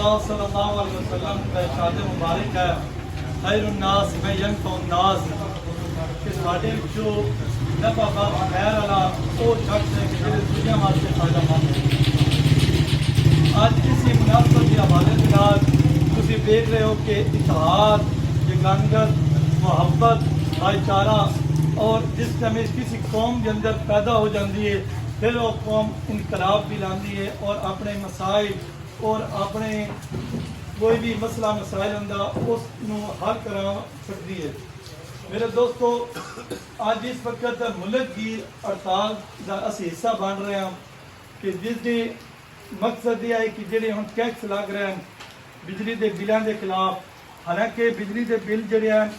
अल्लाह सल्लल्लाहु अलैहि वसल्लम का इरशाद मुबारक है, खैरुन्नास में यनफउन्नास, कि साढ़े जो नफा खैर वाला वो शख्स है कि जो दुनिया वास्ते फायदेमंद है। आज इसी मुनासबत के हवाले के नाल तुसीं देख रहे हो कि इतिहाद, यगानगत, मुहब्बत, भाईचारा और जिस टाइम किसी कौम के अंदर पैदा हो जाती है फिर वो कौम इनकलाब भी लाती है और अपने मसाइल और अपने कोई भी मसला मसाइल होंदा उसनूं हल करा सकती है। मेरे दोस्तों, आज इस वक्त मुल्क की हड़ताल का असी हिस्सा बन रहे हैं कि जिसके मकसद यह है कि जेडे हुण टैक्स लग रहे हैं बिजली के बिलों के खिलाफ, हालांकि बिजली के बिल जड़े हैं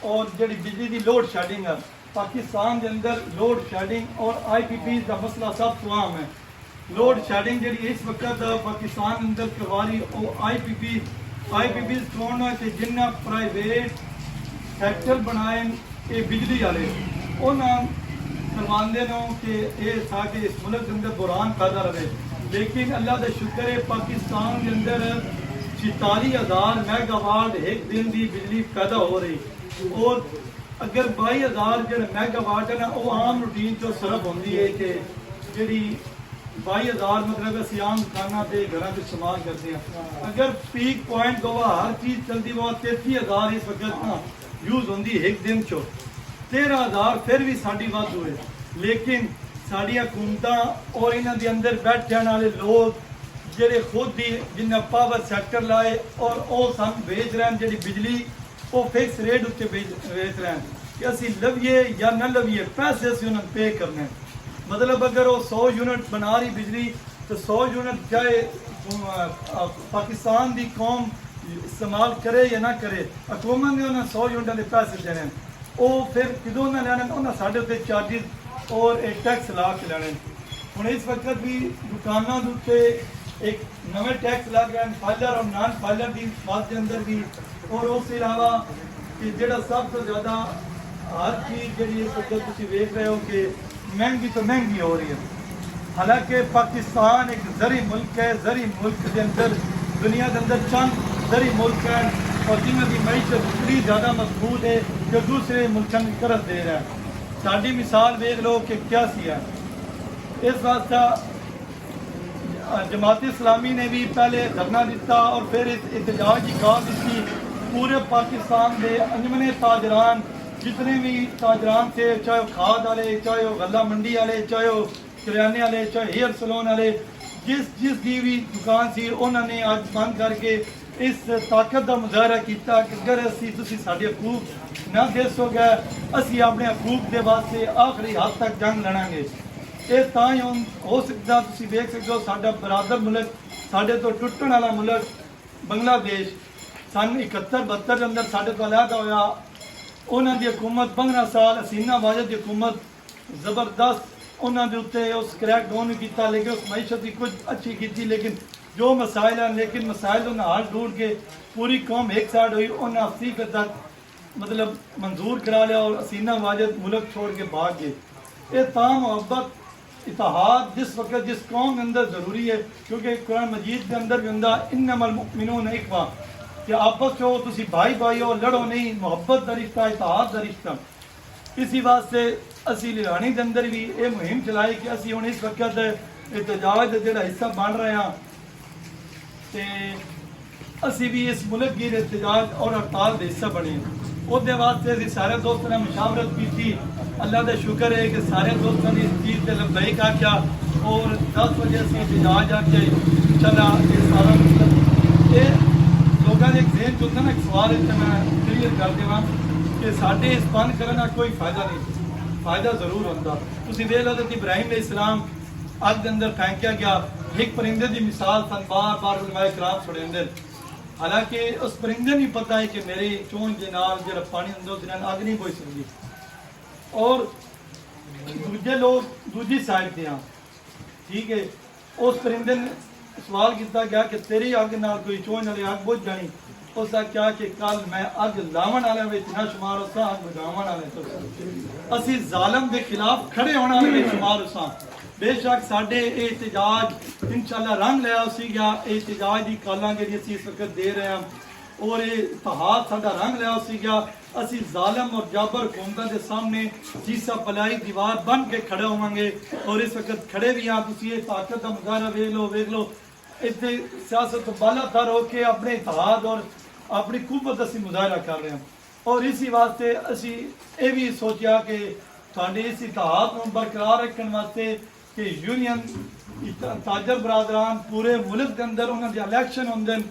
और जी बिजली की लोड शेडिंग है पाकिस्तान के अंदर लोड शेडिंग और IPP का मसला सब तो आम है। लोड शेडिंग जी इस वक्त पाकिस्तान अंदर करवा रही वो IPP कौन है कि जिन्हें प्राइवेट सैक्टर बनाए ये बिजली वाले उन्हें करवाते नो कि ये ताकि इस मुल्क के अंदर बुरान पैदा रहे। लेकिन अल्लाह का शुक्र है पाकिस्तान के अंदर 46,000 मेगावाट एक दिन की बिजली पैदा हो रही और अगर 22,000 जो मेगावाट है ना वो आम रूटीन जो सरफ होती है कि जी 22,000 मतलब असी आम दुकाना के घर में इस्तेमाल करते हैं। अगर पीक पॉइंट को हर चीज़ चलती वो 33,000 इस वक्त यूज़ होती एक दिन चो 13,000 फिर भी साड़ी वाधू है। लेकिन साड़ियाँ हुकूमत और इन्हों के अंदर बैठने वाले लोग जेडे खुद ही जिन्हें पावर सैक्टर लाए और वो सानू बेच रहे हैं जी बिजली वो फिक्स रेट उत्ते बेच रहे हैं कि असी लविए या न लविए पैसे असी उन्हें पे करने। मतलब अगर वो 100 यूनिट बना रही बिजली तो 100 यूनिट चाहे पाकिस्तान की कौम इस्तेमाल करे या ना करे, हुकूमत ने उन्हें 100 यूनिट के पैसे देने वो फिर किदों उन्हें लैने उन्हें साढ़े उत्ते चार्जिज और एक टैक्स ला के लैने। हुण इस वक्त भी दुकानों के उत्ते एक नवे टैक्स लग गए फाइलर और नॉन फाइलर की बात के अंदर भी और उसके अलावा कि जो सब तो ज़्यादा हर चीज़ जी इस वक्त तुम देख रहे हो कि महंगी तो महंगी हो रही है। हालांकि पाकिस्तान एक ज़री मुल्क है, ज़री मुल्क के अंदर दुनिया के अंदर चंद ज़री मुल्क है और जिन्हों की मीशत इतनी ज़्यादा मजबूत है जो दूसरे मुल्कों की कर्ज दे रहा है। साड़ी मिसाल देख लो कि क्या सी है। इस वास्ते जमात इस्लामी ने भी पहले धरना दिता और फिर इस एहतजाज की कॉल दी। पूरे पाकिस्तान के अंजमने ताजरान जितने भी ताजरान थे, चाहे वो खाद वाले, चाहे वो गला मंडी वाले, चाहे वो किराने वाले, चाहे हेयर सलोन वाले, जिस की भी दुकान सी उन्होंने आज बंद करके इस ताकत का मुजाहरा किया कि अगर असी तुसी साडे हकूक ना दे सकोगे असी अपने हकूक के वास्ते आखिरी हद तक जंग लड़ांगे। ये तां हो सकता तुम देख सकते हो साडा बरादर मुल्क साडे तो टुटण वाला मुल्क बांग्लादेश सन 71-72 के अंदर साडे तो अलहदा होया। उन्होंने हुकूमत 15 साल हसीना वाजद की हुकूमत जबरदस्त उन्होंने उत्ते उस क्रैक डाउन किया लेकिन उस मैशत की कुछ अच्छी की लेकिन जो मसाइल हैं लेकिन मसाइल उन्हें हल ढूंढ के पूरी कौम एक साइड हुई उन्हें 80 तक मतलब मंजूर करा लिया और हसीना वाजद मुल्क छोड़ के भाग गए। ये ताम मोहब्बत इतिहाद जिस वक्त जिस कौम के अंदर ज़रूरी है क्योंकि कुरान मजीद के अंदर भी होंदा इन्नमल मुमिनून इख्वा कि आपस में तुसी भाई भाई हो लड़ो नहीं, मोहब्बत का रिश्ता इतिहाद का रिश्ता। इसी वास्ते असी लुधियाने के अंदर भी ये मुहिम चलाई कि असी हुण इस वक्त एहतजाज का जो हिस्सा बन रहे हैं तो असी भी इस मुल्क की एहतजाज और हड़ताल का हिस्सा बने। उसके वास्ते असी सारे दोस्तों ने मुशावरत की थी। अल्लाह का शुक्र है कि सारे दोस्तों ने इस चीज़ से लब्बैक आख्या और 10 बजे असी एहतजाज आके चला ये सारा मतलब ये लोगों के जहन चुनता ना एक सवाल है मैं क्लीयर कर देवा कि साढ़े इस बंद करने का कोई फायदा नहीं, फायदा जरूर होता। तुम देख लो तो इब्राहिम अलैहिस्सलाम अग के अंदर फेंकिया गया एक परिंदे की मिसाल सन बार बार उलमाए कराम सुनेंदे। हालांकि उस परिंदे नहीं पता है कि मेरी चोन के नाल जो पानी होंगे उस अग नहीं बोई सकती और दूजे लोग दूजी साइड से हाँ ठीक है। उस परिंदे ने सवाल किया गया कि तेरी अग नाल कोई चोन वाली अग बुझ जानी। उसका क्या कि कल मैं अग लावन वाले ना शुमार उसा अग बुझावन वाले तो असी जालम के खिलाफ खड़े होने वाले शुमार उसा ਬੇਸ਼ੱਕ ਸਾਡੇ ਇਹ ਇਤਜਾਜ ਇਨਸ਼ਾਅੱਲਾ ਰੰਗ ਲਿਆ ਸੀਗਾ, ਇਹ ਇਤਜਾਜ ਦੀ ਕਾਲਾਂ ਜਿਹੜੀ ਅਸੀਂ ਇਸ ਵਕਤ ਦੇ ਰਹੇ ਹਾਂ ਔਰ ਇਹ ਇਤਿਹਾਦ ਸਾਡਾ ਰੰਗ ਲਿਆ ਸੀਗਾ। ਅਸੀਂ ਜ਼ਾਲਮ ਔਰ ਜਾਬਰ ਹਕੂਮਤਾਂ ਦੇ ਸਾਹਮਣੇ ਚੀਸਾ ਪਲਾਈ ਦੀਵਾਰ ਬਣ ਕੇ ਖੜੇ ਹੋਵਾਂਗੇ ਔਰ ਇਸ ਵਕਤ ਖੜੇ ਵੀ ਹਾਂ। ਤੁਸੀਂ ਇਹ ਤਾਕਤ ਦਾ ਮੁਜ਼ਾਹਰਾ ਵੇਖ ਲਓ ਇੱਥੇ ਸਿਆਸਤ ਤੋਂ ਬਾਲਾਤਰ ਹੋ ਕੇ ਆਪਣੇ ਇਤਿਹਾਦ ਔਰ ਆਪਣੀ ਕੁਵਤ ਅਸੀਂ ਮੁਜ਼ਾਹਰਾ ਕਰ ਰਹੇ ਹਾਂ ਔਰ ਇसी ਵਾਸਤੇ ਅਸੀਂ ਇਹ ਵੀ ਸੋਚਿਆ ਕਿ ਤੁਹਾਡੇ ਇਸ ਇਤਿਹਾਦ ਨੂੰ ਬਰਕਰਾਰ ਰੱਖਣ ਵਾਸਤੇ ਕਿ ਯੂਨੀਅਨ ਤਾਜਰ ਬਰਾਦਰਾਨ ਪੂਰੇ ਮੁਲਕ ਦੇ ਅੰਦਰ ਉਹਨਾਂ ਦੇ ਇਲੈਕਸ਼ਨ ਹੁੰਦੇ ਨੇ,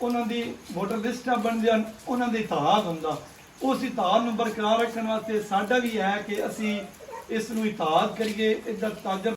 ਉਹਨਾਂ ਦੀ ਵੋਟਰ ਲਿਸਟਾਂ ਬਣਦੀਆਂ ਹਨ, ਉਹਨਾਂ ਦੇ ਇਤਿਹਾਦ ਹੁੰਦਾ। ਉਸ ਇਤਿਹਾਦ ਨੂੰ ਬਰਕਰਾਰ ਰੱਖਣ ਵਾਸਤੇ ਸਾਡਾ ਵੀ ਹੈ ਕਿ ਅਸੀਂ ਇਸ ਨੂੰ ਇਤਿਹਾਦ ਕਰੀਏ। ਇੱਧਰ ਤਾਜਰ